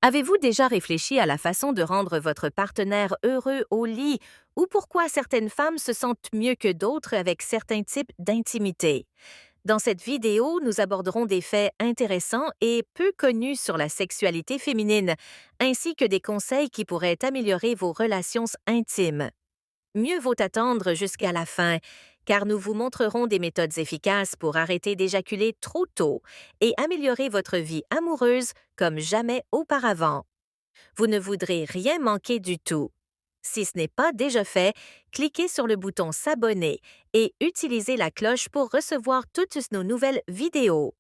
Avez-vous déjà réfléchi à la façon de rendre votre partenaire heureux au lit ou pourquoi certaines femmes se sentent mieux que d'autres avec certains types d'intimité? Dans cette vidéo, nous aborderons des faits intéressants et peu connus sur la sexualité féminine, ainsi que des conseils qui pourraient améliorer vos relations intimes. Mieux vaut attendre jusqu'à la fin, car nous vous montrerons des méthodes efficaces pour arrêter d'éjaculer trop tôt et améliorer votre vie amoureuse comme jamais auparavant. Vous ne voudrez rien manquer du tout. Si ce n'est pas déjà fait, cliquez sur le bouton S'abonner et utilisez la cloche pour recevoir toutes nos nouvelles vidéos.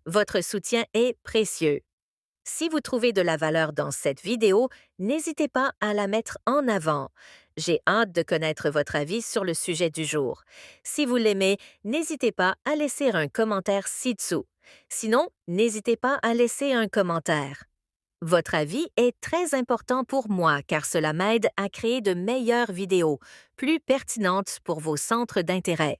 Votre soutien est précieux. Si vous trouvez de la valeur dans cette vidéo, n'hésitez pas à la mettre en avant. J'ai hâte de connaître votre avis sur le sujet du jour. Si vous l'aimez, n'hésitez pas à laisser un commentaire ci-dessous. Sinon, n'hésitez pas à laisser un commentaire. Votre avis est très important pour moi car cela m'aide à créer de meilleures vidéos, plus pertinentes pour vos centres d'intérêt.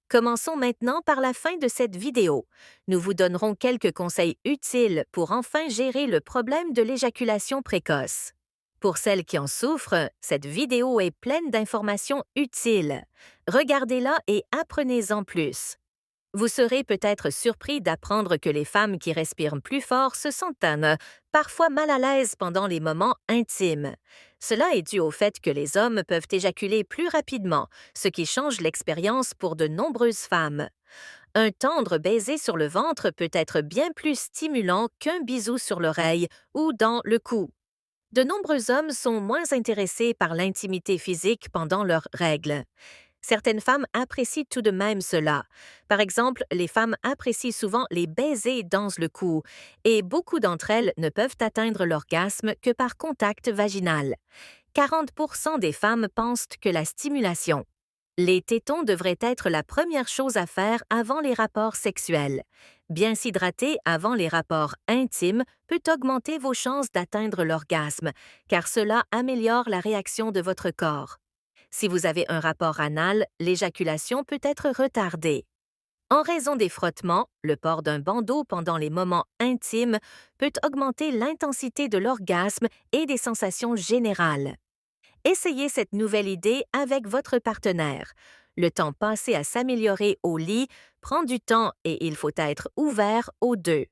Commençons maintenant par la fin de cette vidéo. Nous vous donnerons quelques conseils utiles pour enfin gérer le problème de l'éjaculation précoce. Pour celles qui en souffrent, cette vidéo est pleine d'informations utiles. Regardez-la et apprenez-en plus. Vous serez peut-être surpris d'apprendre que les femmes qui respirent plus fort se sentent parfois mal à l'aise pendant les moments intimes. Cela est dû au fait que les hommes peuvent éjaculer plus rapidement, ce qui change l'expérience pour de nombreuses femmes. Un tendre baiser sur le ventre peut être bien plus stimulant qu'un bisou sur l'oreille ou dans le cou. De nombreux hommes sont moins intéressés par l'intimité physique pendant leurs règles. Certaines femmes apprécient tout de même cela. Par exemple, les femmes apprécient souvent les baisers dans le cou et beaucoup d'entre elles ne peuvent atteindre l'orgasme que par contact vaginal. 40% des femmes pensent que la stimulation. Les tétons devraient être la première chose à faire avant les rapports sexuels. Bien s'hydrater avant les rapports intimes peut augmenter vos chances d'atteindre l'orgasme, car cela améliore la réaction de votre corps. Si vous avez un rapport anal, l'éjaculation peut être retardée. En raison des frottements, le port d'un bandeau pendant les moments intimes peut augmenter l'intensité de l'orgasme et des sensations générales. Essayez cette nouvelle idée avec votre partenaire. Le temps passé à s'améliorer au lit prend du temps et il faut être ouvert aux deux.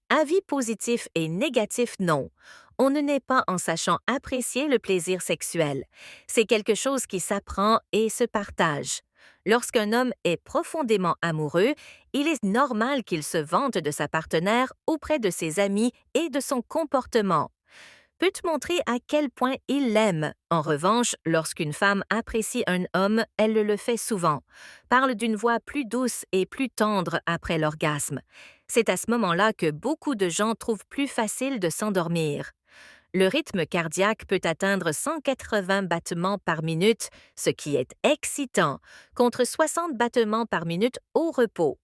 Avis positif et négatif non. On ne naît pas en sachant apprécier le plaisir sexuel. C'est quelque chose qui s'apprend et se partage. Lorsqu'un homme est profondément amoureux, il est normal qu'il se vante de sa partenaire auprès de ses amis et de son comportement. Peut montrer à quel point il l'aime. En revanche, lorsqu'une femme apprécie un homme, elle le fait souvent. Parle d'une voix plus douce et plus tendre après l'orgasme. C'est à ce moment-là que beaucoup de gens trouvent plus facile de s'endormir. Le rythme cardiaque peut atteindre 180 battements par minute, ce qui est excitant, contre 60 battements par minute au repos.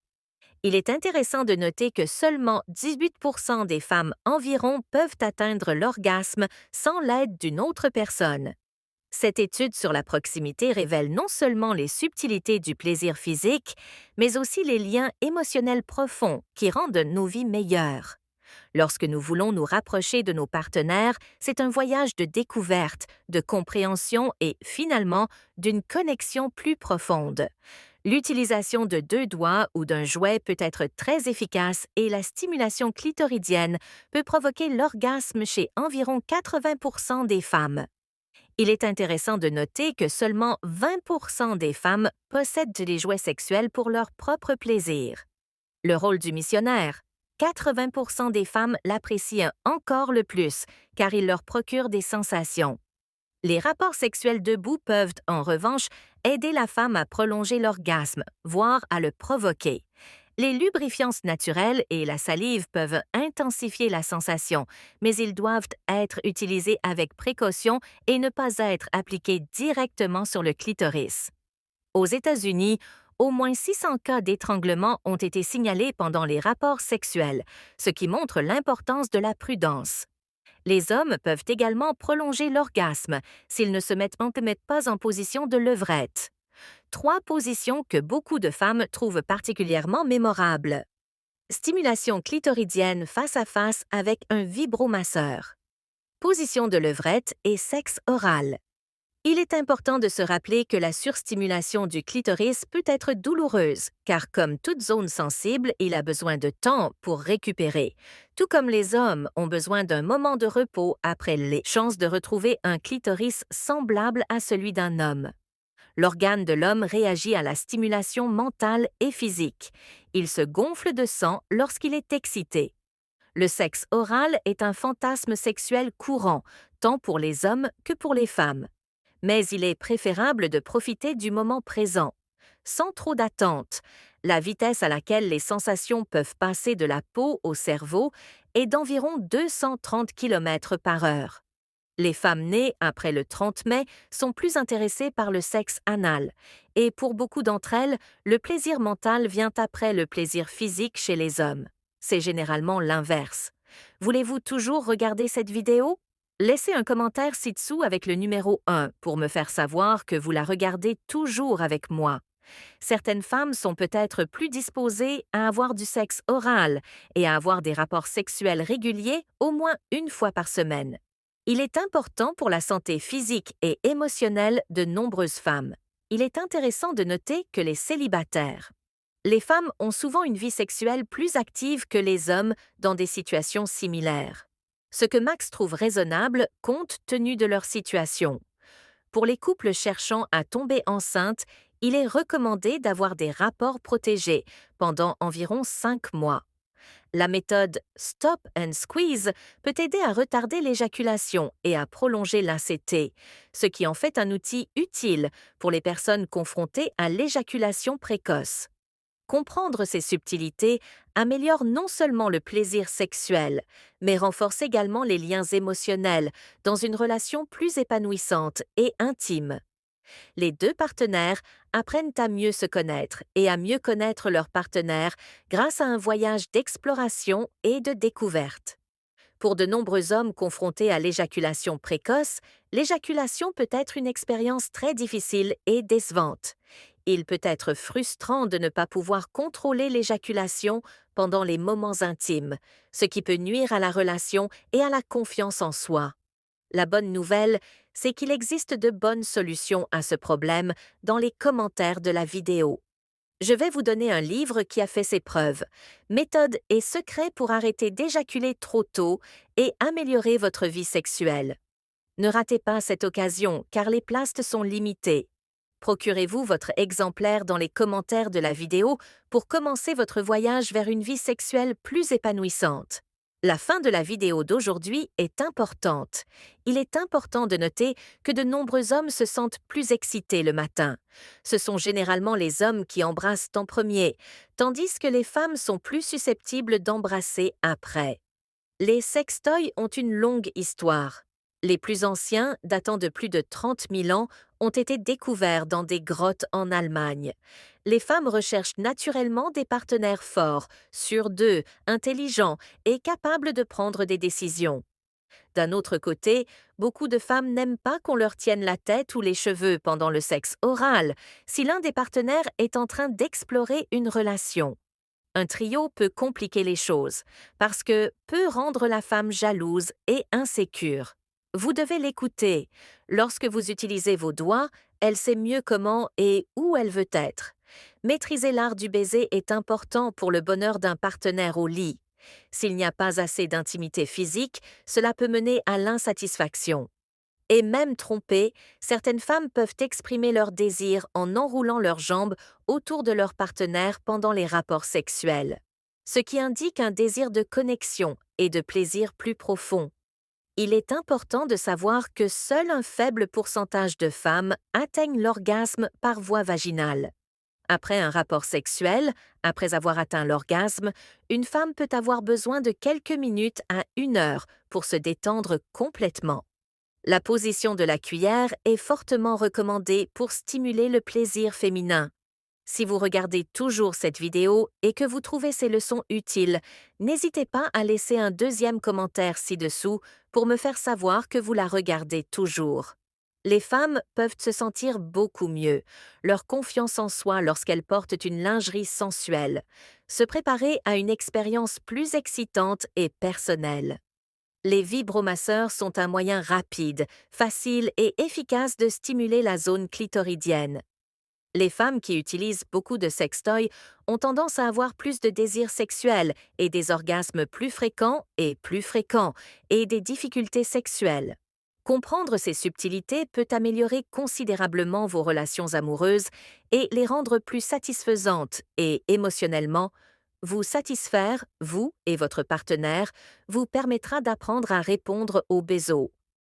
Il est intéressant de noter que seulement 18% des femmes environ peuvent atteindre l'orgasme sans l'aide d'une autre personne. Cette étude sur la proximité révèle non seulement les subtilités du plaisir physique, mais aussi les liens émotionnels profonds qui rendent nos vies meilleures. Lorsque nous voulons nous rapprocher de nos partenaires, c'est un voyage de découverte, de compréhension et, finalement, d'une connexion plus profonde. L'utilisation de 2 doigts ou d'un jouet peut être très efficace et la stimulation clitoridienne peut provoquer l'orgasme chez environ 80% des femmes. Il est intéressant de noter que seulement 20% des femmes possèdent les jouets sexuels pour leur propre plaisir. Le rôle du missionnaire. 80% des femmes l'apprécient encore le plus, car il leur procure des sensations. Les rapports sexuels debout peuvent, en revanche, aider la femme à prolonger l'orgasme, voire à le provoquer. Les lubrifiants naturels et la salive peuvent intensifier la sensation, mais ils doivent être utilisés avec précaution et ne pas être appliqués directement sur le clitoris. Aux États-Unis, au moins 600 cas d'étranglement ont été signalés pendant les rapports sexuels, ce qui montre l'importance de la prudence. Les hommes peuvent également prolonger l'orgasme s'ils ne se mettent pas en position de levrette. 3 positions que beaucoup de femmes trouvent particulièrement mémorables. Stimulation clitoridienne face à face avec un vibromasseur. Position de levrette et sexe oral. Il est important de se rappeler que la surstimulation du clitoris peut être douloureuse, car comme toute zone sensible, il a besoin de temps pour récupérer. Tout comme les hommes ont besoin d'un moment de repos après les chances de retrouver un clitoris semblable à celui d'un homme. L'organe de l'homme réagit à la stimulation mentale et physique. Il se gonfle de sang lorsqu'il est excité. Le sexe oral est un fantasme sexuel courant, tant pour les hommes que pour les femmes. Mais il est préférable de profiter du moment présent, sans trop d'attente. La vitesse à laquelle les sensations peuvent passer de la peau au cerveau est d'environ 230 km par heure. Les femmes nées après le 30 mai sont plus intéressées par le sexe anal, et pour beaucoup d'entre elles, le plaisir mental vient après le plaisir physique chez les hommes. C'est généralement l'inverse. Voulez-vous toujours regarder cette vidéo? Laissez un commentaire ci-dessous avec le numéro 1 pour me faire savoir que vous la regardez toujours avec moi. Certaines femmes sont peut-être plus disposées à avoir du sexe oral et à avoir des rapports sexuels réguliers au moins une fois par semaine. Il est important pour la santé physique et émotionnelle de nombreuses femmes. Il est intéressant de noter que les célibataires. Les femmes ont souvent une vie sexuelle plus active que les hommes dans des situations similaires. Ce que Max trouve raisonnable compte tenu de leur situation. Pour les couples cherchant à tomber enceinte, il est recommandé d'avoir des rapports protégés pendant environ 5 mois. La méthode Stop and Squeeze peut aider à retarder l'éjaculation et à prolonger l'ACT, ce qui en fait un outil utile pour les personnes confrontées à l'éjaculation précoce. Comprendre ces subtilités améliore non seulement le plaisir sexuel, mais renforce également les liens émotionnels dans une relation plus épanouissante et intime. Les deux partenaires apprennent à mieux se connaître et à mieux connaître leur partenaire grâce à un voyage d'exploration et de découverte. Pour de nombreux hommes confrontés à l'éjaculation précoce, l'éjaculation peut être une expérience très difficile et décevante. Il peut être frustrant de ne pas pouvoir contrôler l'éjaculation pendant les moments intimes, ce qui peut nuire à la relation et à la confiance en soi. La bonne nouvelle, c'est qu'il existe de bonnes solutions à ce problème dans les commentaires de la vidéo. Je vais vous donner un livre qui a fait ses preuves. Méthodes et secrets pour arrêter d'éjaculer trop tôt et améliorer votre vie sexuelle. Ne ratez pas cette occasion car les places sont limitées. Procurez-vous votre exemplaire dans les commentaires de la vidéo pour commencer votre voyage vers une vie sexuelle plus épanouissante. La fin de la vidéo d'aujourd'hui est importante. Il est important de noter que de nombreux hommes se sentent plus excités le matin. Ce sont généralement les hommes qui embrassent en premier, tandis que les femmes sont plus susceptibles d'embrasser après. Les sextoys ont une longue histoire. Les plus anciens, datant de plus de 30 000 ans, ont été découverts dans des grottes en Allemagne. Les femmes recherchent naturellement des partenaires forts, sûrs d'eux, intelligents et capables de prendre des décisions. D'un autre côté, beaucoup de femmes n'aiment pas qu'on leur tienne la tête ou les cheveux pendant le sexe oral, si l'un des partenaires est en train d'explorer une relation. Un trio peut compliquer les choses, parce que peut rendre la femme jalouse et insécure. Vous devez l'écouter. Lorsque vous utilisez vos doigts, elle sait mieux comment et où elle veut être. Maîtriser l'art du baiser est important pour le bonheur d'un partenaire au lit. S'il n'y a pas assez d'intimité physique, cela peut mener à l'insatisfaction. Et même trompées, certaines femmes peuvent exprimer leur désir en enroulant leurs jambes autour de leur partenaire pendant les rapports sexuels, ce qui indique un désir de connexion et de plaisir plus profond. Il est important de savoir que seul un faible pourcentage de femmes atteignent l'orgasme par voie vaginale. Après un rapport sexuel, après avoir atteint l'orgasme, une femme peut avoir besoin de quelques minutes à 1 heure pour se détendre complètement. La position de la cuillère est fortement recommandée pour stimuler le plaisir féminin. Si vous regardez toujours cette vidéo et que vous trouvez ces leçons utiles, n'hésitez pas à laisser un deuxième commentaire ci-dessous pour me faire savoir que vous la regardez toujours. Les femmes peuvent se sentir beaucoup mieux, leur confiance en soi lorsqu'elles portent une lingerie sensuelle, se préparer à une expérience plus excitante et personnelle. Les vibromasseurs sont un moyen rapide, facile et efficace de stimuler la zone clitoridienne. Les femmes qui utilisent beaucoup de sextoys ont tendance à avoir plus de désirs sexuels et des orgasmes plus fréquents et des difficultés sexuelles. Comprendre ces subtilités peut améliorer considérablement vos relations amoureuses et les rendre plus satisfaisantes et, émotionnellement, vous satisfaire, vous et votre partenaire, vous permettra d'apprendre à répondre aux besos.